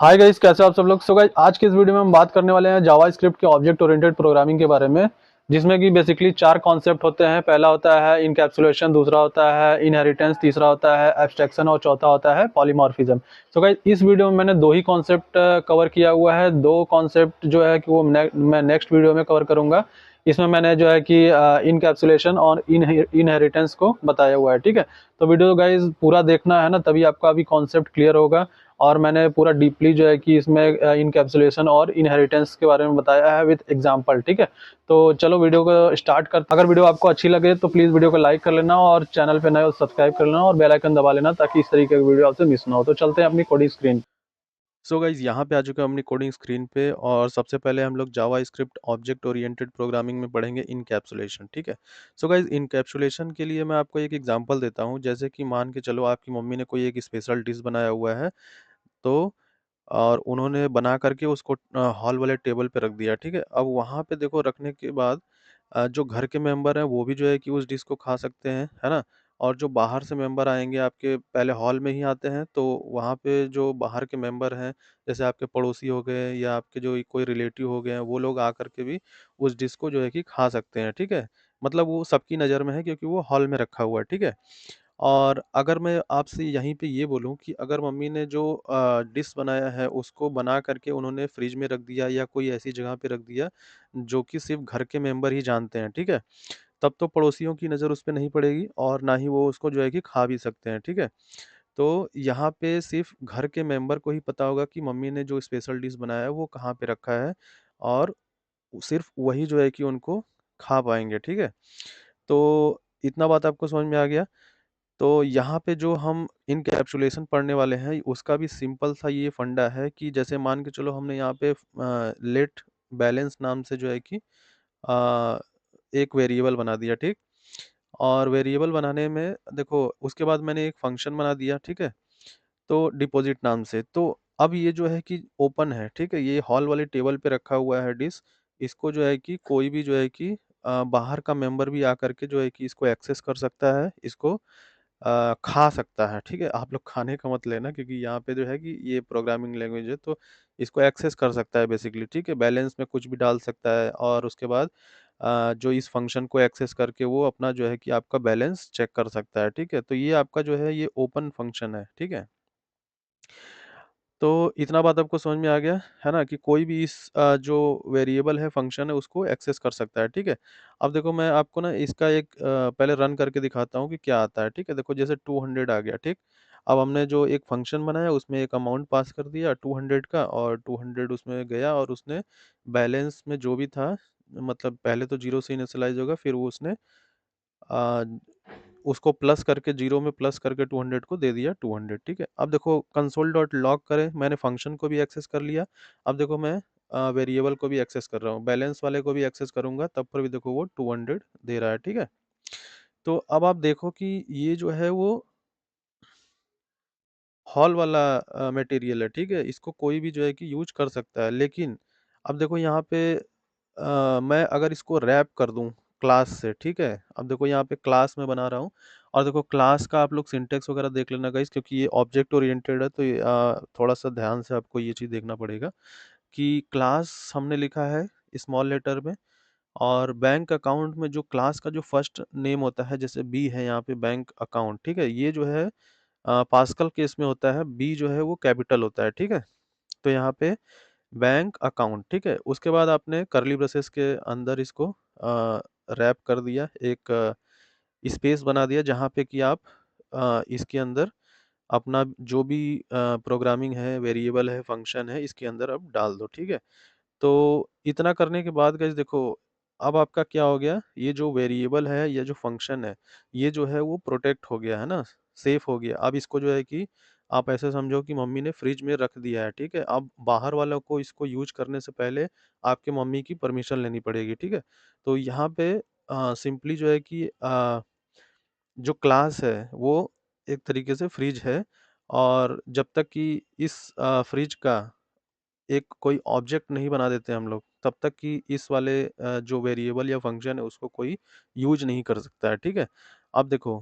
Hi guys, कैसे हो आप सब लोग। सो गाइस, आज के इस वीडियो में हम बात करने वाले हैं जावा स्क्रिप्ट के ऑब्जेक्ट ओरिएंटेड प्रोग्रामिंग के बारे में, जिसमें कि बेसिकली चार कॉन्सेप्ट होते हैं। पहला होता है इनकैप्सुलेशन, दूसरा होता है इनहेरिटेंस, तीसरा होता है एब्स्ट्रैक्शन और चौथा होता है पॉलीमॉर्फिज्म। सो गाइस, इस वीडियो में मैंने दो ही कॉन्सेप्ट कवर किया हुआ है। दो कॉन्सेप्ट जो है कि वो मैं नेक्स्ट वीडियो में कवर करूंगा। इसमें मैंने जो है कि इनकैप्सुलेशन और इनहेरिटेंस को बताया हुआ है। ठीक है, तो वीडियो गाइस पूरा देखना है ना, तभी आपका अभी कॉन्सेप्ट क्लियर होगा। और मैंने पूरा डीपली जो है कि इसमें इनकैप्सुलेशन और इनहेरिटेंस के बारे में बताया है विद एग्जांपल। ठीक है, तो चलो वीडियो को स्टार्ट कर। अगर वीडियो आपको अच्छी लगे तो प्लीज़ वीडियो को लाइक कर लेना, और चैनल पे नए हो सब्सक्राइब कर लेना और बेल आइकन दबा लेना, ताकि इस तरीके की वीडियो आपसे मिस ना हो। तो चलते हैं अपनी कोडिंग स्क्रीन। सो गाइज यहाँ पे आ चुके हैं अपनी कोडिंग स्क्रीन पे। और सबसे पहले हम लोग जावा स्क्रिप्ट ऑब्जेक्ट ओरिएंटेड प्रोग्रामिंग में पढ़ेंगे इनकैप्सुलेशन। ठीक है। सो गाइज इनकैप्सुलेशन के लिए मैं आपको एक एग्जांपल देता हूँ। जैसे कि मान के चलो आपकी मम्मी ने कोई एक स्पेशल डिश बनाया हुआ है, तो और उन्होंने बना करके उसको हॉल वाले टेबल पे रख दिया। ठीक है, अब वहाँ पे देखो रखने के बाद जो घर के मेंबर हैं वो भी जो है कि उस डिश को खा सकते हैं, है ना। और जो बाहर से मेंबर आएंगे आपके पहले हॉल में ही आते हैं, तो वहाँ पे जो बाहर के मेंबर हैं, जैसे आपके पड़ोसी हो गए या आपके जो कोई रिलेटिव हो गए हैं, वो लोग आकर के भी उस डिश को जो है कि खा सकते हैं। ठीक है, मतलब वो सबकी नज़र में है क्योंकि वो हॉल में रखा हुआ है। ठीक है। और अगर मैं आपसे यहीं पे ये बोलूँ कि अगर मम्मी ने जो डिश बनाया है उसको बना करके उन्होंने फ्रिज में रख दिया या कोई ऐसी जगह पे रख दिया जो कि सिर्फ घर के मेंबर ही जानते हैं, ठीक है? तब तो पड़ोसियों की नज़र उस पे नहीं पड़ेगी और ना ही वो उसको जो है कि खा भी सकते हैं, ठीक है? तो यहाँ पे सिर्फ घर के मेंबर को ही पता होगा कि मम्मी ने जो स्पेशल डिश बनाया है वो कहाँ पे रखा है, और सिर्फ वही जो है कि उनको खा पाएँगे, ठीक है? तो इतना बात आपको समझ में आ गया? तो यहाँ पे जो हम इनकैप्सुलेशन पढ़ने वाले हैं उसका भी सिंपल सा ये फंडा है कि जैसे मान के चलो हमने यहाँ पे लेट बैलेंस नाम से जो है कि अ, एक वेरिएबल बना दिया, ठीक। और वेरिएबल बनाने में देखो उसके बाद मैंने एक फंक्शन बना दिया, ठीक है। तो डिपॉजिट नाम से, तो अब ये जो है कि ओपन है, ठीक है, ये हॉल वाले टेबल पे रखा हुआ है डिश। इसको जो है कि कोई भी जो है कि बाहर का मेंबर भी आकर के जो है कि इसको एक्सेस कर सकता है, इसको खा सकता है, ठीक है? आप लोग खाने का मत लेना क्योंकि यहाँ पे जो है कि ये प्रोग्रामिंग लैंग्वेज है, तो इसको एक्सेस कर सकता है बेसिकली, ठीक है? बैलेंस में कुछ भी डाल सकता है और उसके बाद जो इस फंक्शन को एक्सेस करके वो अपना जो है कि आपका बैलेंस चेक कर सकता है, ठीक है? तो ये आपका जो है ये ओपन फंक्शन है, ठीक है? तो इतना बात आपको समझ में आ गया, है ना? कि कोई भी इस जो वेरिएबल है, फंक्शन है, उसको एक्सेस कर सकता है, ठीक है? अब देखो मैं आपको ना इसका एक पहले रन करके दिखाता हूँ कि क्या आता है, ठीक है? देखो जैसे 200 आ गया, ठीक? अब हमने जो एक फंक्शन बनाया उसमें एक अमाउंट पास कर दिया 200 का, और 200 उसमें गया और उसने बैलेंस में जो भी था, मतलब पहले तो 0 से इनिशियलाइज़ होगा, फिर वो उसने अ, उसको प्लस करके 0 में प्लस करके 200 को दे दिया 200, ठीक है। अब देखो कंसोल डॉट लॉग करें, मैंने फंक्शन को भी एक्सेस कर लिया। अब देखो मैं वेरिएबल को भी एक्सेस कर रहा हूँ, बैलेंस वाले को भी एक्सेस करूँगा, तब पर भी देखो वो 200 दे रहा है, ठीक है। तो अब आप देखो कि ये जो है वो हॉल वाला मटेरियल है, ठीक है। इसको कोई भी जो है कि यूज कर सकता है, लेकिन अब देखो यहाँ पे मैं अगर इसको रैप कर दूँ क्लास से, ठीक है? अब देखो यहाँ पे क्लास मैं बना रहा हूँ, और देखो क्लास का आप लोग सिंटैक्स वगैरह देख लेना गाइस, क्योंकि ये ऑब्जेक्ट ओरिएंटेड है, तो ये थोड़ा-सा ध्यान से आपको ये चीज़ देखना पड़ेगा कि क्लास हमने लिखा है स्मॉल लेटर में, और बैंक अकाउंट में जो क्लास का जो फर्स्ट नेम होता है, जैसे बी है यहाँ पे बैंक अकाउंट, ठीक है? ये जो है पास्कल केस में होता है, बी जो है वो कैपिटल होता है, ठीक है? तो यहाँ पे बैंक अकाउंट, ठीक है? उसके बाद आपने कर्ली ब्रेसेस के अंदर इसको रैप कर दिया, एक स्पेस बना दिया जहाँ पे कि आप इसके अंदर अपना जो भी प्रोग्रामिंग है, वेरिएबल है, फंक्शन है, इसके अंदर आप डाल दो, ठीक है? तो इतना करने के बाद गाइस देखो, अब आपका क्या हो गया, ये जो वेरिएबल है या जो फंक्शन है, ये जो है वो प्रोटेक्ट हो गया, है ना? सेफ हो गया। अब इसको जो है कि आप ऐसे समझो कि मम्मी ने फ्रिज में रख दिया है, ठीक है? अब बाहर वालों को इसको यूज़ करने से पहले आपके मम्मी की परमिशन लेनी पड़ेगी, ठीक है? तो यहाँ पे सिंपली जो है कि जो क्लास है वो एक तरीके से फ्रिज है, और जब तक कि इस फ्रिज का एक कोई ऑब्जेक्ट नहीं बना देते हम लोग, तब तक कि इस वाले जो वेरिएबल या फंक्शन है उसको कोई यूज़ नहीं कर सकता है, ठीक है? अब देखो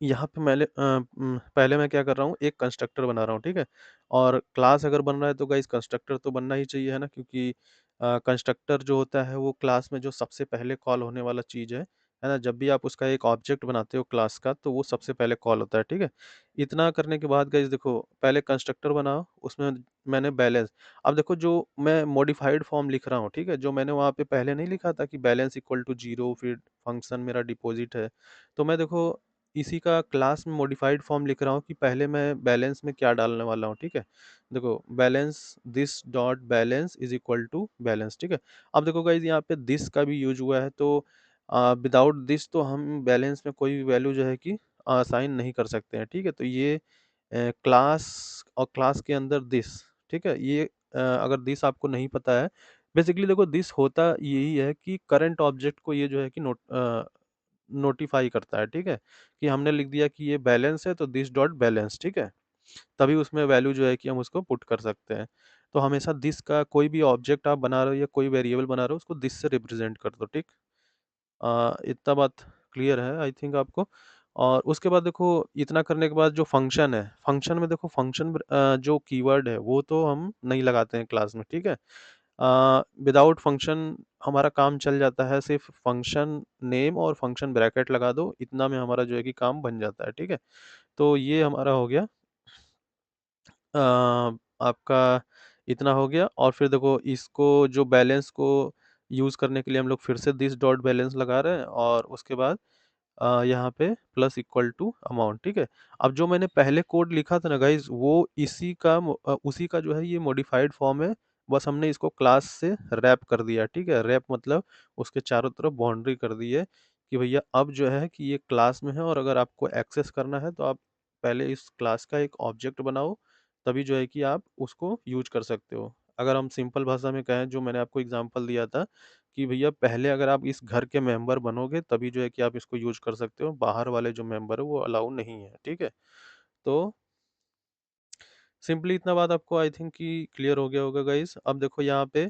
यहाँ पे पहले मैं क्या कर रहा हूँ, एक कंस्ट्रक्टर बना रहा हूँ, ठीक है? और क्लास अगर बन रहा है तो गाइस कंस्ट्रक्टर तो बनना ही चाहिए, है ना? क्योंकि कंस्ट्रक्टर जो होता है वो क्लास में जो सबसे पहले कॉल होने वाला चीज़ है ना? जब भी आप उसका एक ऑब्जेक्ट बनाते हो क्लास का तो वो सबसे पहले कॉल होता है, ठीक है? इतना करने के बाद गाइस देखो, पहले कंस्ट्रक्टर बनाओ, उसमें मैंने बैलेंस, अब देखो जो मैं मॉडिफाइड फॉर्म लिख रहा हूँ, ठीक है? जो मैंने वहाँ पे पहले नहीं लिखा था कि बैलेंस इक्वल टू 0, फिर फंक्शन मेरा डिपॉज़िट है। तो मैं देखो इसी का क्लास में मॉडिफाइड फॉर्म लिख रहा हूँ कि पहले मैं बैलेंस में क्या डालने वाला हूँ, ठीक है? देखो balance this dot balance is equal to balance, ठीक है? अब देखो गाइज यहाँ पे दिस का भी यूज हुआ है, तो विदाउट दिस तो हम बैलेंस में कोई भी वैल्यू जो है कि असाइन नहीं कर सकते हैं, ठीक है? तो ये क्लास और क्लास के अंदर दिस, ठीक है? ये अगर दिस आपको नहीं पता है, बेसिकली देखो दिस होता यही है कि करंट ऑब्जेक्ट को ये जो है कि नोटिफ़ाई करता है, ठीक है? कि हमने लिख दिया कि ये बैलेंस है तो दिस डॉट बैलेंस, ठीक है? तभी उसमें वैल्यू जो है कि हम उसको पुट कर सकते हैं। तो हमेशा दिस का कोई भी ऑब्जेक्ट आप बना रहे हो या कोई वेरिएबल बना रहे हो उसको दिस से रिप्रेजेंट कर दो, ठीक? इतना बात क्लियर है आई थिंक आपको। और उसके बाद देखो इतना करने के बाद जो फंक्शन है, फंक्शन में देखो फंक्शन जो कीवर्ड है वो तो हम नहीं लगाते हैं क्लास में, ठीक है? विदाउट फंक्शन हमारा काम चल जाता है, सिर्फ फंक्शन नेम और फंक्शन ब्रैकेट लगा दो, इतना में हमारा जो है कि काम बन जाता है, ठीक है? तो ये हमारा हो गया, आपका इतना हो गया। और फिर देखो इसको जो बैलेंस को यूज़ करने के लिए हम लोग फिर से दिस डॉट बैलेंस लगा रहे हैं और उसके बाद यहाँ पे प्लस इक्वल टू अमाउंट, ठीक है? अब जो मैंने पहले कोड लिखा था ना गाइज, वो उसी का जो है ये मॉडिफाइड फॉर्म है। बस हमने इसको क्लास से रैप कर दिया, ठीक है? रैप मतलब उसके चारों तरफ बाउंड्री कर दी है कि भैया अब जो है कि ये क्लास में है और अगर आपको एक्सेस करना है तो आप पहले इस क्लास का एक ऑब्जेक्ट बनाओ, तभी जो है कि आप उसको यूज कर सकते हो। अगर हम सिंपल भाषा में कहें, जो मैंने आपको एग्जांपल दिया था कि भैया पहले अगर आप इस घर के मेंबर बनोगे तभी जो है कि आप इसको यूज कर सकते हो, बाहर वाले जो मेंबर है वो अलाउ नहीं है, ठीक है? तो सिंपली इतना बात आपको आई थिंक कि क्लियर हो गया होगा गाइस। अब देखो यहाँ पे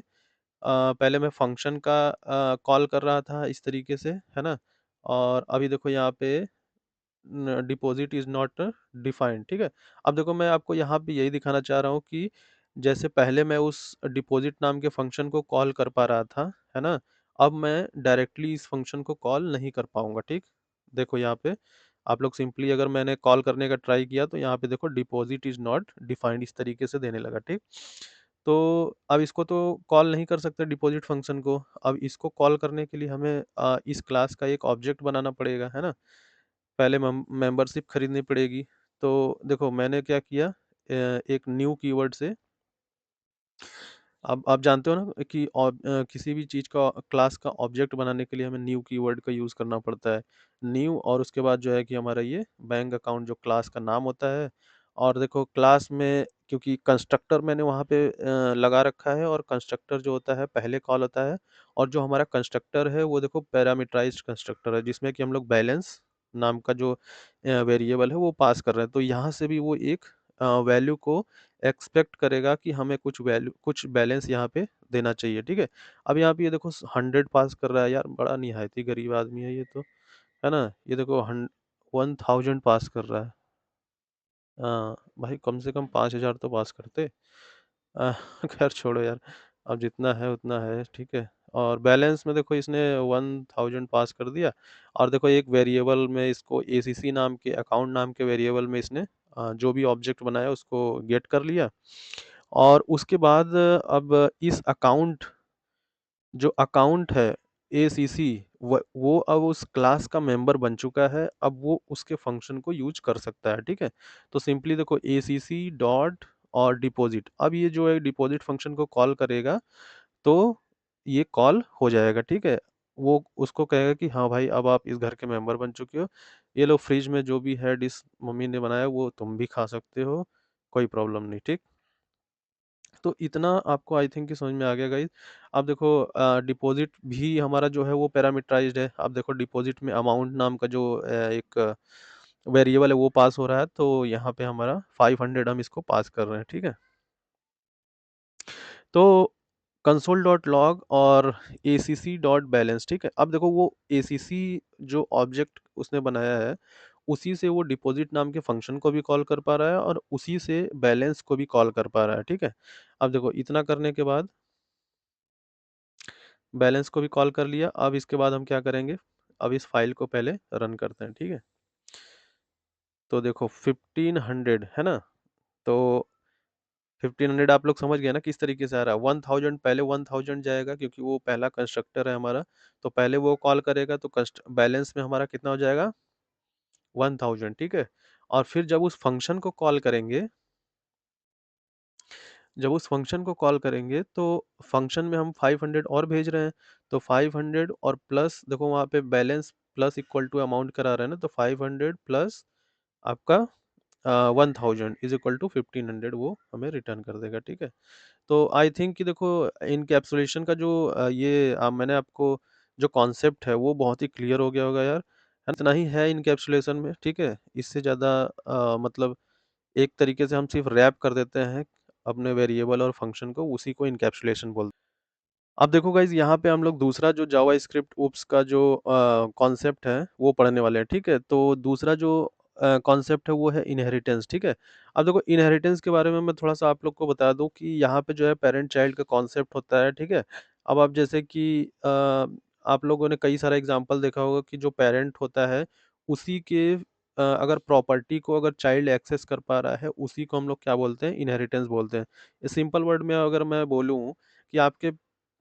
पहले मैं फंक्शन का कॉल कर रहा था इस तरीके से, है ना? और अभी देखो यहाँ पे डिपॉजिट इज नॉट डिफाइंड, ठीक है? अब देखो मैं आपको यहाँ पे यही दिखाना चाह रहा हूँ कि जैसे पहले मैं उस डिपॉजिट नाम के फंक्शन को कॉल कर पा रहा था, है ना? अब मैं डायरेक्टली इस फंक्शन को कॉल नहीं कर पाऊंगा, ठीक? देखो यहाँ पे आप लोग सिंपली अगर मैंने कॉल करने का ट्राई किया तो यहाँ पे देखो डिपॉजिट इज नॉट डिफाइंड इस तरीके से देने लगा, ठीक? तो अब इसको तो कॉल नहीं कर सकते डिपॉजिट फंक्शन को। अब इसको कॉल करने के लिए हमें इस क्लास का एक ऑब्जेक्ट बनाना पड़ेगा, है ना? पहले मेंबरशिप खरीदनी पड़ेगी। तो देखो मैंने क्या किया, एक न्यू कीवर्ड से, अब आप जानते हो ना कि किसी भी चीज़ का क्लास का ऑब्जेक्ट बनाने के लिए हमें न्यू कीवर्ड का यूज़ करना पड़ता है। न्यू और उसके बाद जो है कि हमारा ये बैंक अकाउंट जो क्लास का नाम होता है। और देखो क्लास में क्योंकि कंस्ट्रक्टर मैंने वहाँ पे लगा रखा है और कंस्ट्रक्टर जो होता है पहले कॉल होता है। और जो हमारा कंस्ट्रक्टर है वो देखो पैरामीटराइज्ड कंस्ट्रक्टर है जिसमें कि हम लोग बैलेंस नाम का जो वेरिएबल है वो पास कर रहे हैं। तो यहाँ से भी वो एक वैल्यू को एक्सपेक्ट करेगा कि हमें कुछ बैलेंस यहाँ पे देना चाहिए, ठीक है? अब यहाँ पे ये देखो 100 पास कर रहा है यार, बड़ा निहायती गरीब आदमी है ये तो, है ना? ये देखो 1000 पास कर रहा है। भाई कम से कम 5000 तो पास करते। अ, खैर छोड़ो यार, अब जितना है उतना है, ठीक है? और बैलेंस में देखो इसने 1000 पास कर दिया। और देखो एक वेरिएबल में इसको एसीसी नाम के अकाउंट नाम के वेरिएबल में इसने जो भी ऑब्जेक्ट बनाया उसको गेट कर लिया। और उसके बाद अब इस अकाउंट जो अकाउंट है एसीसी, वो अब उस क्लास का मेंबर बन चुका है, अब वो उसके फंक्शन को यूज कर सकता है, ठीक है? तो सिंपली देखो एसीसी डॉट और डिपॉजिट, अब ये जो है डिपॉजिट फंक्शन को कॉल करेगा तो ये कॉल हो जाएगा, ठीक है? वो उसको कहेगा कि हाँ भाई अब आप इस घर के मेंबर बन चुके हो, ये लो फ्रिज में जो भी है डिश मम्मी ने बनाया वो तुम भी खा सकते हो, कोई प्रॉब्लम नहीं, ठीक? तो इतना आपको आई थिंक कि समझ में आ गया गाइस। अब देखो डिपॉजिट भी हमारा जो है वो पैरामीटराइज्ड है। अब देखो डिपॉजिट में अमाउंट नाम का जो एक वेरिएबल है वो पास हो रहा है, तो यहाँ पे हमारा 500 हम इसको पास कर रहे हैं, ठीक है? तो कंसोल डॉट लॉग और एसीसी डॉट बैलेंस, ठीक है? अब देखो वो एसीसी जो ऑब्जेक्ट उसने बनाया है उसी से वो डिपॉज़िट नाम के फ़ंक्शन को भी कॉल कर पा रहा है और उसी से बैलेंस को भी कॉल कर पा रहा है, ठीक है? अब देखो इतना करने के बाद बैलेंस को भी कॉल कर लिया, अब इसके बाद हम क्या करेंगे, अब इस फ़ाइल को पहले रन करते हैं, ठीक है? तो देखो 1500 है ना? तो 1500 आप लोग समझ गए ना किस तरीके से आ रहा है। 1000 पहले 1000 जाएगा क्योंकि वो पहला कंस्ट्रक्टर है हमारा, तो पहले वो कॉल करेगा तो कस्ट बैलेंस में हमारा कितना हो जाएगा 1000, ठीक है। और फिर जब उस फंक्शन को कॉल करेंगे तो फंक्शन में हम 500 और भेज रहे हैं, तो 500 और प्लस देखो वहाँ पे balance plus equal to amount करा रहे हैं ना, तो 500 प्लस आपका 1000 इज इक्वल टू 1500 वो हमें रिटर्न कर देगा, ठीक है। तो आई थिंक कि देखो इनकैप्सुलेशन का जो मैंने आपको जो कॉन्सेप्ट है वो बहुत ही क्लियर हो गया होगा यार, है ना? इतना ही है इनकैप्सुलेशन में, ठीक है। इससे ज़्यादा मतलब एक तरीके से हम सिर्फ रैप कर देते हैं अपने वेरिएबल और फंक्शन को, उसी को इनकैप्सुलेशन बोलते हैं। अब देखो गाइज यहाँ पे हम लोग दूसरा जो जावा स्क्रिप्ट ओप्स का जो कॉन्सेप्ट है वो पढ़ने वाले हैं, ठीक है। तो दूसरा जो कॉन्सेप्ट है वो है इनहेरिटेंस, ठीक है। अब देखो इनहेरिटेंस के बारे में मैं थोड़ा सा आप लोग को बता दूं कि यहाँ पे जो है पेरेंट चाइल्ड का कॉन्सेप्ट होता है, ठीक है। अब आप जैसे कि आप लोगों ने कई सारा एग्जांपल देखा होगा कि जो पेरेंट होता है उसी के अगर प्रॉपर्टी को अगर चाइल्ड एक्सेस कर पा रहा है उसी को हम लोग क्या बोलते हैं, इनहेरिटेंस बोलते हैं। सिंपल वर्ड में अगर मैं बोलूँ कि आपके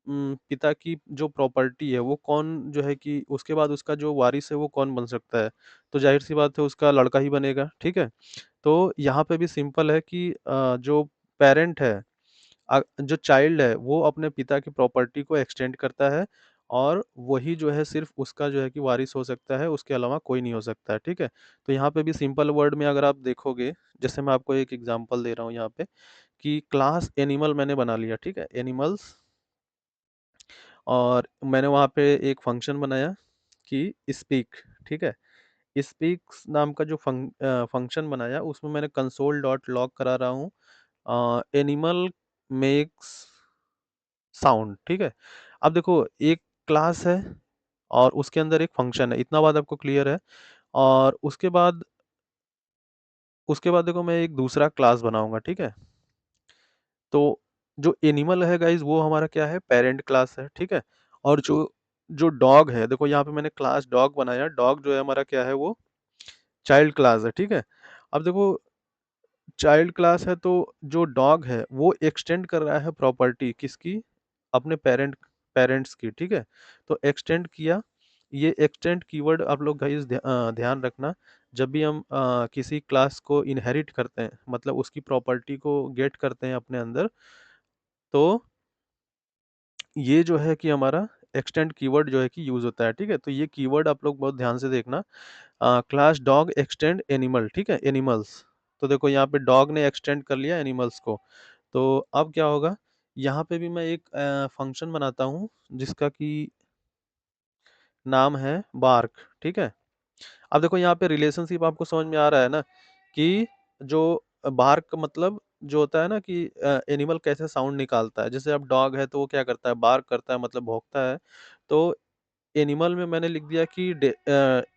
पिता की जो प्रॉपर्टी है वो कौन जो है कि उसके बाद उसका जो वारिस है वो कौन बन सकता है, तो जाहिर सी बात है उसका लड़का ही बनेगा, ठीक है। तो यहाँ पे भी सिंपल है कि जो पेरेंट है जो चाइल्ड है वो अपने पिता की प्रॉपर्टी को एक्सटेंड करता है और वही जो है सिर्फ उसका जो है कि वारिस हो सकता है, उसके अलावा कोई नहीं हो सकता है, ठीक है। तो यहाँ पे भी सिंपल वर्ड में अगर आप देखोगे, जैसे मैं आपको एक एग्जांपल दे रहा हूँ यहाँ पे कि क्लास एनिमल मैंने बना लिया, ठीक है, एनिमल्स। और मैंने वहाँ पे एक फंक्शन बनाया कि स्पीक, ठीक है। स्पीक्स नाम का जो फंक्शन बनाया उसमें मैंने कंसोल डॉट लॉग करा रहा हूँ एनिमल मेक्स साउंड, ठीक है। अब देखो एक क्लास है और उसके अंदर एक फंक्शन है, इतना बात आपको क्लियर है। और उसके बाद देखो मैं एक दूसरा क्लास बनाऊंगा, ठीक है। तो जो एनिमल है गाइज वो हमारा क्या है, पेरेंट क्लास है, ठीक है। और जो जो डॉग है, देखो यहाँ पे मैंने क्लास डॉग बनाया, डॉग जो है हमारा क्या है, वो चाइल्ड क्लास है, ठीक है। अब देखो चाइल्ड क्लास है तो जो डॉग है वो एक्सटेंड कर रहा है प्रॉपर्टी किसकी, अपने पेरेंट्स की, ठीक है। तो एक्सटेंड किया, ये एक्सटेंड कीवर्ड आप लोग गाइस ध्यान रखना। जब भी हम किसी क्लास को इनहेरिट करते हैं मतलब उसकी प्रॉपर्टी को गेट करते हैं अपने अंदर, तो ये जो है कि हमारा एक्सटेंड कीवर्ड जो है कि यूज होता है, ठीक है। तो ये कीवर्ड आप लोग बहुत ध्यान से देखना, क्लास डॉग एक्सटेंड एनिमल, ठीक है, एनिमल्स। तो देखो यहाँ पे डॉग ने एक्सटेंड कर लिया एनिमल्स को, तो अब क्या होगा, यहाँ पे भी मैं एक फंक्शन बनाता हूँ जिसका कि नाम है बार्क, ठीक है। अब देखो यहाँ पे रिलेशनशिप आपको समझ में आ रहा है ना कि जो बार्क मतलब जो होता है ना कि एनिमल कैसे साउंड निकालता है, जैसे अब डॉग है तो वो क्या करता है, बार्क करता है मतलब भौंकता है। तो एनिमल में मैंने लिख दिया कि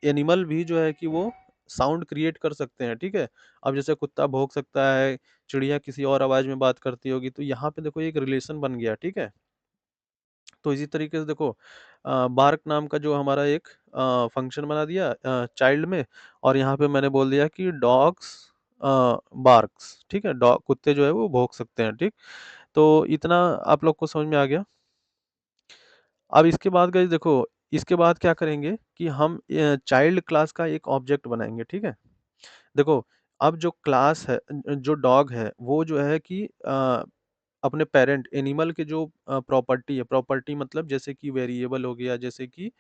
एनिमल भी जो है कि वो साउंड क्रिएट कर सकते हैं, ठीक है। अब जैसे कुत्ता भौंक सकता है, चिड़िया किसी और आवाज में बात करती होगी, तो यहाँ पे देखो एक रिलेशन बन गया, ठीक है। तो इसी तरीके से देखो बार्क नाम का जो हमारा एक फंक्शन बना दिया चाइल्ड में, और यहाँ पे मैंने बोल दिया कि डॉग्स बार्क्स, ठीक है, डॉग कुत्ते जो है वो भौंक सकते हैं, ठीक। तो इतना आप लोग को समझ में आ गया। अब इसके बाद गाइस देखो, इसके बाद क्या करेंगे कि हम चाइल्ड क्लास का एक ऑब्जेक्ट बनाएंगे, ठीक है। देखो अब जो क्लास है जो डॉग है वो जो है कि अपने पेरेंट एनिमल के जो प्रॉपर्टी है, प्रॉपर्टी मतलब जैसे कि वेरिएबल हो गया, जैसे कि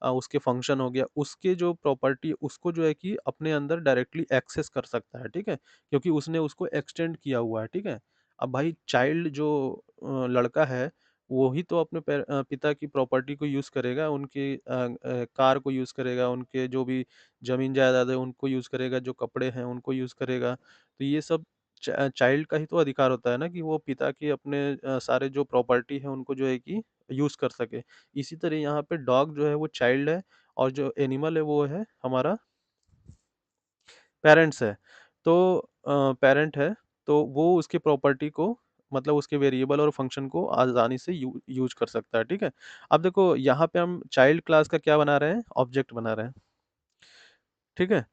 उसके फंक्शन हो गया, उसके जो प्रॉपर्टी उसको जो है कि अपने अंदर डायरेक्टली एक्सेस कर सकता है, ठीक है, क्योंकि उसने उसको एक्सटेंड किया हुआ है, ठीक है। अब भाई चाइल्ड जो लड़का है वो ही तो अपने पिता की प्रॉपर्टी को यूज़ करेगा, उनके कार को यूज़ करेगा, उनके जो भी ज़मीन जायदाद है उनको यूज़ करेगा, जो कपड़े हैं उनको यूज़ करेगा। तो ये सब चाइल्ड का ही तो अधिकार होता है ना कि वो पिता के अपने सारे जो प्रॉपर्टी है उनको जो है कि यूज़ कर सके। इसी तरह यहाँ पे डॉग जो है वो चाइल्ड है और जो एनिमल है वो है हमारा पेरेंट्स है, तो पेरेंट है, तो वो उसकी प्रॉपर्टी को मतलब उसके वेरिएबल और फंक्शन को आसानी से यूज कर सकता है, ठीक है। अब देखो यहाँ पे हम चाइल्ड क्लास का क्या बना रहे हैं, ऑब्जेक्ट बना रहे हैं, ठीक है।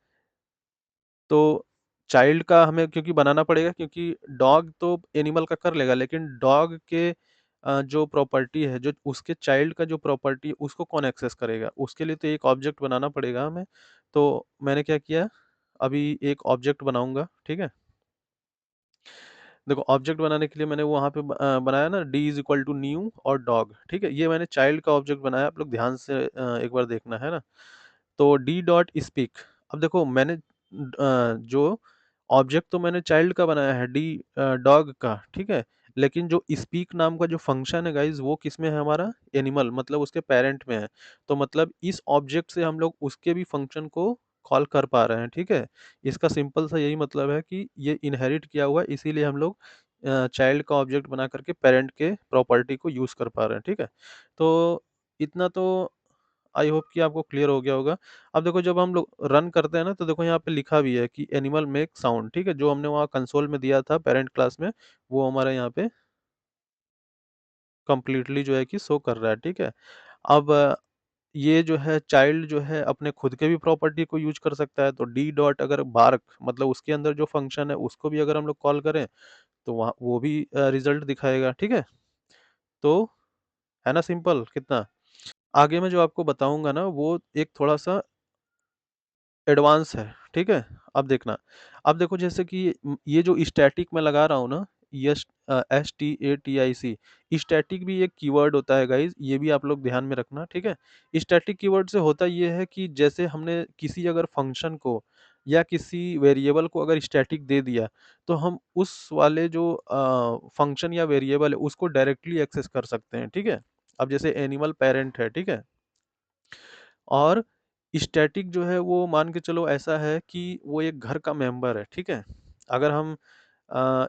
तो चाइल्ड का हमें क्योंकि बनाना पड़ेगा, क्योंकि डॉग तो एनिमल का कर लेगा, लेकिन डॉग के जो प्रॉपर्टी है, जो उसके चाइल्ड का जो प्रॉपर्टी है, उसको कौन एक्सेस करेगा, उसके लिए तो एक ऑब्जेक्ट बनाना पड़ेगा हमें। तो मैंने क्या किया, अभी एक ऑब्जेक्ट बनाऊंगा, ठीक है। देखो ऑब्जेक्ट बनाने के लिए मैंने वहाँ पे बनाया ना D is equal to new और डॉग, ठीक है। ये मैंने चाइल्ड का ऑब्जेक्ट बनाया, आप लोग ध्यान से एक बार देखना है ना। तो डी डॉट स्पीक, अब देखो मैंने जो ऑब्जेक्ट तो मैंने चाइल्ड का बनाया है, डी डॉग का, ठीक है। लेकिन जो स्पीक नाम का जो फंक्शन है गाइज, वो किस में है हमारा, एनिमल, मतलब उसके पेरेंट में है। तो मतलब इस ऑब्जेक्ट से हम लोग उसके भी फंक्शन को कॉल कर पा रहे हैं, ठीक है। इसका सिंपल सा यही मतलब है कि ये इनहेरिट किया हुआ है, इसीलिए हम लोग चाइल्ड का ऑब्जेक्ट बना करके पेरेंट के प्रॉपर्टी को यूज कर पा रहे हैं, ठीक है। तो इतना तो आई होप कि आपको क्लियर हो गया होगा। अब देखो जब हम लोग रन करते हैं ना, तो देखो यहाँ पे लिखा भी है कि एनिमल मेक साउंड, ठीक है। जो हमने वहाँ कंसोल में दिया था पेरेंट क्लास में, वो हमारे यहाँ पे कंप्लीटली जो है कि शो कर रहा है, ठीक है। अब ये जो है चाइल्ड जो है अपने खुद के भी प्रॉपर्टी को यूज कर सकता है, तो डी डॉट अगर बार्क मतलब उसके अंदर जो फंक्शन है उसको भी अगर हम लोग कॉल करें, तो वहाँ वो भी रिजल्ट दिखाएगा, ठीक है। तो है ना सिंपल कितना। आगे मैं जो आपको बताऊंगा ना, वो एक थोड़ा सा एडवांस है, ठीक है। अब देखना, अब देखो जैसे कि ये जो स्टैटिक मैं लगा रहा हूँ ना, यस, STATIC, स्टैटिक भी एक कीवर्ड होता है गाइज, ये भी आप लोग ध्यान में रखना, ठीक है। स्टैटिक कीवर्ड से होता ये है कि जैसे हमने किसी अगर फंक्शन को या किसी वेरिएबल को अगर स्टैटिक दे दिया, तो हम उस वाले जो फंक्शन या वेरिएबल है उसको डायरेक्टली एक्सेस कर सकते हैं, ठीक है। अब जैसे एनिमल पेरेंट है, ठीक है, और स्टैटिक जो है वो मान के चलो ऐसा है कि वो एक घर का मेंबर है, ठीक है। अगर हम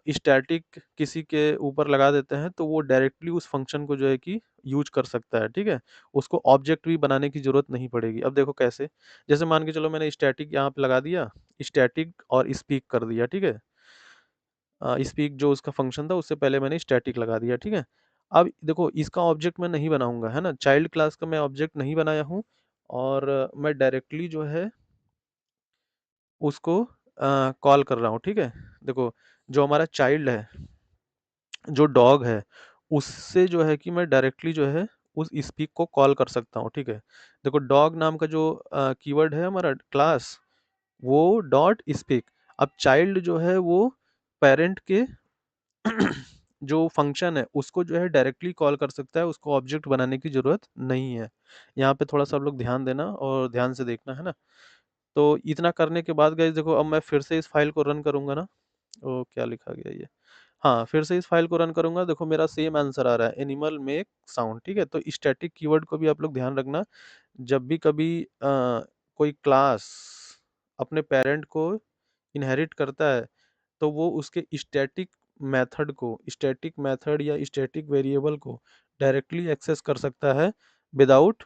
स्टैटिक किसी के ऊपर लगा देते हैं, तो वो डायरेक्टली उस फंक्शन को जो है कि यूज कर सकता है, ठीक है। उसको ऑब्जेक्ट भी बनाने की जरूरत नहीं पड़ेगी। अब देखो कैसे, जैसे मान के चलो मैंने स्टैटिक यहाँ पे लगा दिया, स्टैटिक और स्पीक कर दिया, ठीक है। स्पीक जो उसका फंक्शन था, उससे पहले मैंने स्टैटिक लगा दिया, ठीक है। अब देखो इसका ऑब्जेक्ट मैं नहीं बनाऊंगा, है ना, चाइल्ड क्लास का मैं ऑब्जेक्ट नहीं बनाया हूँ, और मैं डायरेक्टली जो है उसको कॉल कर रहा हूँ, ठीक है। देखो जो हमारा चाइल्ड है, जो डॉग है, उससे जो है कि मैं डायरेक्टली जो है उस स्पीक को कॉल कर सकता हूँ, ठीक है। देखो डॉग नाम का जो कीवर्ड है हमारा क्लास, वो डॉट स्पीक। अब चाइल्ड जो है वो पेरेंट के जो फंक्शन है उसको जो है डायरेक्टली कॉल कर सकता है, उसको ऑब्जेक्ट बनाने की जरूरत नहीं है। यहाँ पे थोड़ा सा आप लोग ध्यान देना और ध्यान से देखना, है ना। तो इतना करने के बाद गाइस देखो, अब मैं फिर से इस फाइल को रन करूंगा ना। ओ क्या लिखा गया ये, हाँ फिर से इस फाइल को रन करूंगा, देखो मेरा सेम आंसर आ रहा है, एनिमल मेक साउंड, ठीक है। तो स्टैटिक कीवर्ड को भी आप लोग ध्यान रखना, जब भी कभी कोई क्लास अपने पेरेंट को इनहेरिट करता है, तो वो उसके स्टैटिक मेथड या स्टैटिक वेरिएबल को डायरेक्टली एक्सेस कर सकता है विदाउट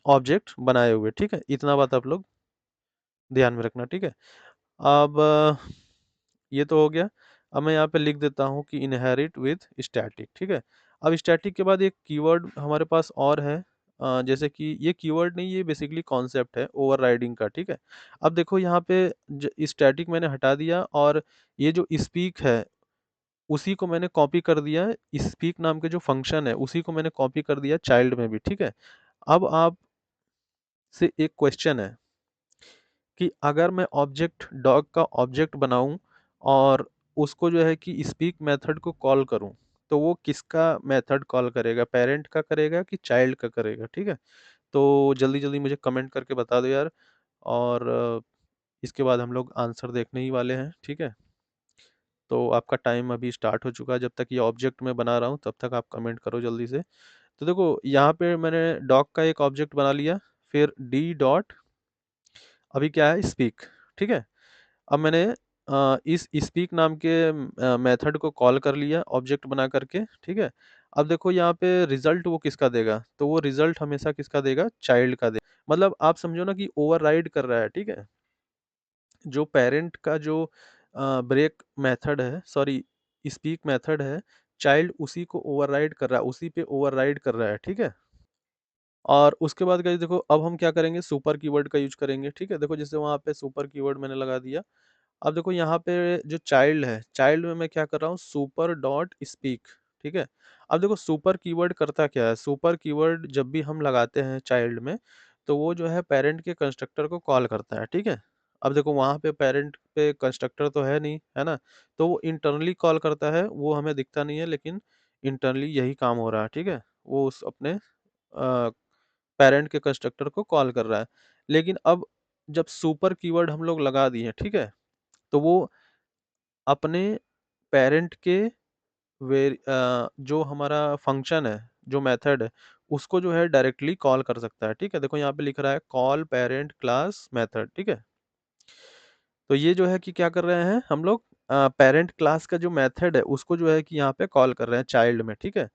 ऑब्जेक्ट बनाए हुए, ठीक है। इतना बात आप लोग ध्यान में रखना, ठीक है। अब ये तो हो गया। अब मैं यहाँ पे लिख देता हूँ कि इनहेरिट विथ स्टैटिक, ठीक है। अब स्टैटिक के बाद एक कीवर्ड हमारे पास और है, जैसे कि ये कीवर्ड नहीं, ये बेसिकली कॉन्सेप्ट है ओवरराइडिंग का, ठीक है। अब देखो यहाँ पे स्टैटिक मैंने हटा दिया, और ये जो स्पीक है उसी को मैंने कॉपी कर दिया, स्पीक नाम के जो फंक्शन है उसी को मैंने कॉपी कर दिया चाइल्ड में भी, ठीक है। अब आप से एक क्वेश्चन है कि अगर मैं ऑब्जेक्ट डॉग का ऑब्जेक्ट बनाऊं और उसको जो है कि स्पीक मेथड को कॉल करूं, तो वो किसका मेथड कॉल करेगा, पेरेंट का करेगा कि चाइल्ड का करेगा, ठीक है। तो जल्दी जल्दी मुझे कमेंट करके बता दो यार, और इसके बाद हम लोग आंसर देखने ही वाले हैं, ठीक है। तो आपका टाइम अभी स्टार्ट हो चुका है, जब तक ये ऑब्जेक्ट मैं बना रहा हूँ तब तक आप कमेंट करो जल्दी से। तो देखो यहाँ पे मैंने डॉग का एक ऑब्जेक्ट बना लिया, फिर डी डॉट अभी क्या है स्पीक, ठीक है। अब मैंने इस स्पीक नाम के मेथड को कॉल कर लिया ऑब्जेक्ट बना करके, ठीक है। अब देखो यहाँ पे रिजल्ट वो किसका देगा, तो वो रिजल्ट हमेशा किसका देगा, चाइल्ड का देगा। मतलब आप समझो ना कि ओवरराइड कर रहा है, ठीक है। जो पेरेंट का जो ब्रेक मेथड है, सॉरी स्पीक मेथड है, चाइल्ड उसी को ओवरराइड कर रहा है, उसी पे ओवरराइड कर रहा है, ठीक है? और उसके बाद गाइस देखो अब हम क्या करेंगे, सुपर कीवर्ड का यूज़ करेंगे, ठीक है? देखो जैसे वहाँ पे सुपर कीवर्ड मैंने लगा दिया। अब देखो यहाँ पे जो चाइल्ड है, चाइल्ड में मैं क्या कर रहा हूँ, सुपर डॉट स्पीक, ठीक है? अब देखो सुपर कीवर्ड करता क्या है, सुपर कीवर्ड जब भी हम लगाते हैं चाइल्ड में, तो वो जो है पेरेंट के कंस्ट्रक्टर को कॉल करता है, ठीक है? अब देखो वहाँ पे पेरेंट पे कंस्ट्रक्टर तो है नहीं, है ना? तो वो इंटरनली कॉल करता है, वो हमें दिखता नहीं है, लेकिन इंटरनली यही काम हो रहा है, ठीक है? वो उस अपने पेरेंट के कंस्ट्रक्टर को कॉल कर रहा है। लेकिन अब जब सुपर कीवर्ड हम लोग लगा दिए, ठीक है? तो वो अपने पेरेंट के जो हमारा फंक्शन है, जो मेथड है, उसको जो है डायरेक्टली कॉल कर सकता है, ठीक है? देखो यहाँ पे लिख रहा है कॉल पेरेंट क्लास मेथड, ठीक है? तो ये जो है कि क्या कर रहे हैं हम लोग, पेरेंट क्लास का जो मेथड है उसको जो है कि यहाँ पे कॉल कर रहे हैं चाइल्ड में, ठीक है?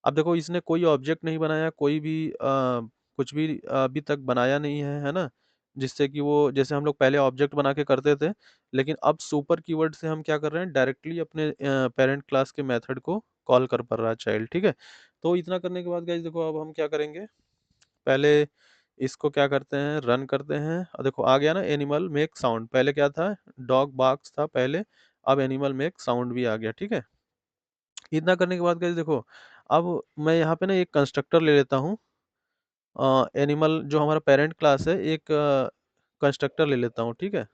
अब देखो इसने कोई ऑब्जेक्ट नहीं बनाया, कोई भी कुछ भी अभी तक बनाया नहीं है, है ना? जिससे कि वो, जैसे हम लोग पहले ऑब्जेक्ट बना के करते थे, लेकिन अब सुपर कीवर्ड से हम क्या कर रहे हैं, डायरेक्टली अपने पेरेंट क्लास के मेथड को कॉल कर पा रहा है चाइल्ड, ठीक है? तो इतना करने के बाद गाइस देखो अब हम क्या करेंगे, पहले इसको क्या करते हैं, रन करते हैं और देखो आ गया ना एनिमल मेक साउंड, पहले क्या था, डॉग बार्क्स था पहले, अब एनिमल मेक साउंड भी आ गया, ठीक है? इतना करने के बाद गाइस देखो, अब मैं यहाँ पे ना एक कंस्ट्रक्टर ले लेता हूँ, एनिमल जो हमारा पेरेंट क्लास है, एक कंस्ट्रक्टर ले लेता हूँ, ठीक है?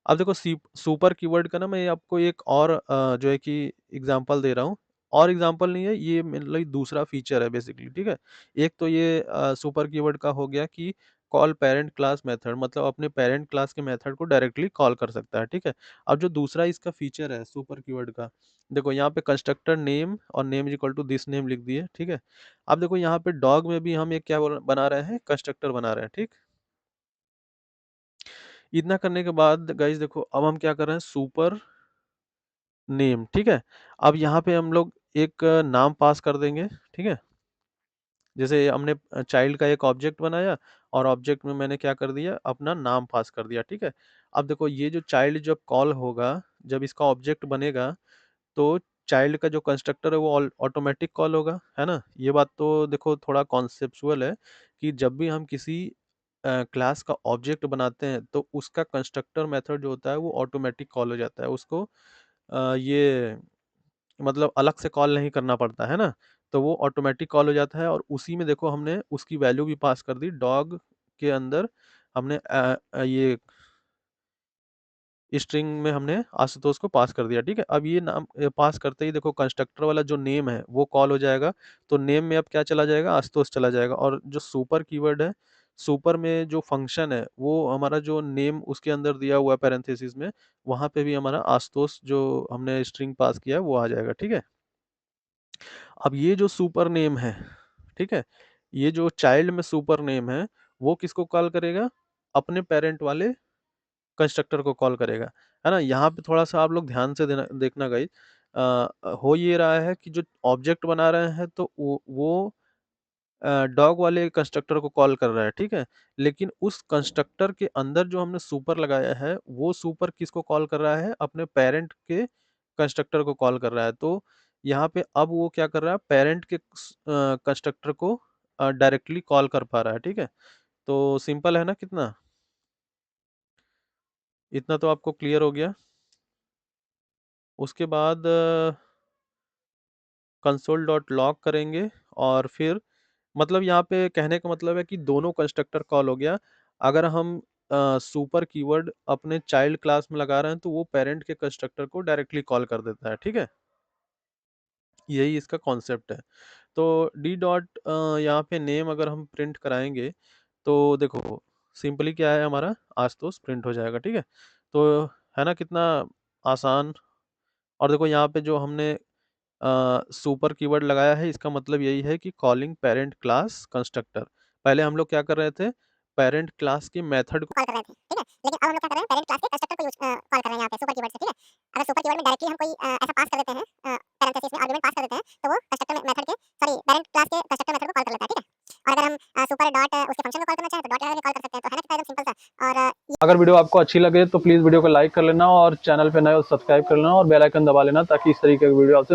अब देखो सुपर कीवर्ड का ना मैं आपको एक और जो है कि एग्जांपल दे रहा हूँ, और एग्जांपल नहीं है, ये मतलब दूसरा फीचर है बेसिकली, ठीक है? एक तो ये सुपर कीवर्ड का हो गया कि कॉल पेरेंट क्लास मेथड, मतलब अपने पेरेंट क्लास के मेथड को डायरेक्टली कॉल कर सकता है, ठीक है? अब जो दूसरा इसका फीचर है सुपर कीवर्ड का, देखो यहाँ पे कंस्ट्रक्टर नेम और name is equal to this name लिख दिए, ठीक है? अब देखो यहाँ पे डॉग में भी हम एक क्या बना रहे हैं, कंस्ट्रक्टर बना रहे हैं, ठीक? इतना करने के बाद गाइस देखो अब हम क्या कर रहे हैं, सुपर नेम, ठीक है? अब यहाँ पे हम लोग एक नाम पास कर देंगे, ठीक है? जैसे हमने चाइल्ड का एक ऑब्जेक्ट बनाया और ऑब्जेक्ट में मैंने क्या कर दिया, अपना नाम पास कर दिया, ठीक है? अब देखो ये जो चाइल्ड जब कॉल होगा, जब इसका ऑब्जेक्ट बनेगा, तो चाइल्ड का जो कंस्ट्रक्टर है वो ऑटोमेटिक कॉल होगा, है ना? ये बात तो देखो थोड़ा कॉन्सेप्चुअल है कि जब भी हम किसी क्लास का ऑब्जेक्ट बनाते हैं तो उसका कंस्ट्रक्टर मेथड जो होता है वो ऑटोमेटिक कॉल हो जाता है, उसको ये मतलब अलग से कॉल नहीं करना पड़ता है ना, तो वो ऑटोमेटिक कॉल हो जाता है और उसी में देखो हमने उसकी वैल्यू भी पास कर दी, डॉग के अंदर हमने ये स्ट्रिंग में हमने आशुतोष को पास कर दिया, ठीक है? अब ये नाम पास करते ही देखो कंस्ट्रक्टर वाला जो नेम है वो कॉल हो जाएगा, तो नेम में अब क्या चला जाएगा, आशुतोष चला जाएगा, और जो सुपर कीवर्ड है, सुपर में जो फंक्शन है वो हमारा जो नेम उसके अंदर दिया हुआ है पैरेंथेसिस में, वहां पे भी हमारा आशुतोष जो हमने स्ट्रिंग पास किया है वो आ जाएगा, ठीक है? अब ये जो सुपर नेम है, ठीक है? ये जो चाइल्ड में सुपर नेम है, वो किसको कॉल करेगा, अपने पेरेंट वाले कंस्ट्रक्टर को कॉल करेगा, है ना? यहाँ पे थोड़ा-सा आप लोग ध्यान से देना देखना गाइस, हो ये रहा है कि जो ऑब्जेक्ट बना रहे हैं तो वो डॉग वाले कंस्ट्रक्टर को कॉल कर रहा है, ठीक है? लेकिन उस कंस्ट्रक्टर के अंदर जो हमने सुपर लगाया है, वो सुपर किसको कॉल कर रहा है? अपने पेरेंट के कंस्ट्रक्टर को कॉल कर रहा है। तो यहाँ पे अब वो क्या कर रहा है? पेरेंट के कंस्ट्रक्टर को डायरेक्टली कॉल कर पा रहा है, ठीक है? तो सिंपल है ना कितना? इतना तो आपको क्लियर हो गया। उसके बाद कंसोल डॉट लॉग करेंगे और फिर मतलब यहाँ पे कहने का मतलब है कि दोनों कंस्ट्रक्टर कॉल हो गया। अगर हम सुपर कीवर्ड अपने चाइल्ड क्लास में लगा रहे हैं तो वो पेरेंट के कंस्ट्रक्टर को डायरेक्टली कॉल कर देता है, ठीक है? यही इसका कॉन्सेप्ट है। तो डी डॉट यहाँ पे नेम अगर हम प्रिंट कराएंगे तो देखो सिंपली क्या है, हमारा आशुतोष प्रिंट हो जाएगा, ठीक है? तो है ना कितना आसान। और देखो यहाँ पे जो हमने सुपर कीवर्ड लगाया है, इसका मतलब यही है कि कॉलिंग पेरेंट क्लास कंस्ट्रक्टर। पहले हम लोग क्या कर रहे थे, पेरेंट क्लास के मेथड को कॉल कर रहे थे, ठीक है? लेकिन अब हम लोग क्या कर रहे हैं, पेरेंट क्लास के कंस्ट्रक्टर को कॉल कर रहे हैं यहाँ पे सुपर कीवर्ड से, ठीक है? अगर सुपर कीवर्ड में डायरेक्टली हम कोई ऐसा पास कर देते हैं, पैरेंथेसिस में आर्गुमेंट पास कर देते हैं, तो वो कंस्ट्रक्टर मेथड के सॉरी पेरेंट क्लास के कंस्ट्रक्टर मेथड को कॉल कर लेता है, ठीक है? और अगर हम सुपर डॉट उसके फंक्शन को कॉल करना चाहें तो डॉट लगा के कॉल कर सकते हैं। तो है ना कितना एकदम सिंपल सा। और अगर अगर वीडियो आपको अच्छी लगे तो प्लीज़ वीडियो को लाइक कर लेना और चैनल पे नए हो सब्सक्राइब कर लेना और बेल आइकन दबा लेना ताकि इस तरीके की वीडियो आपसे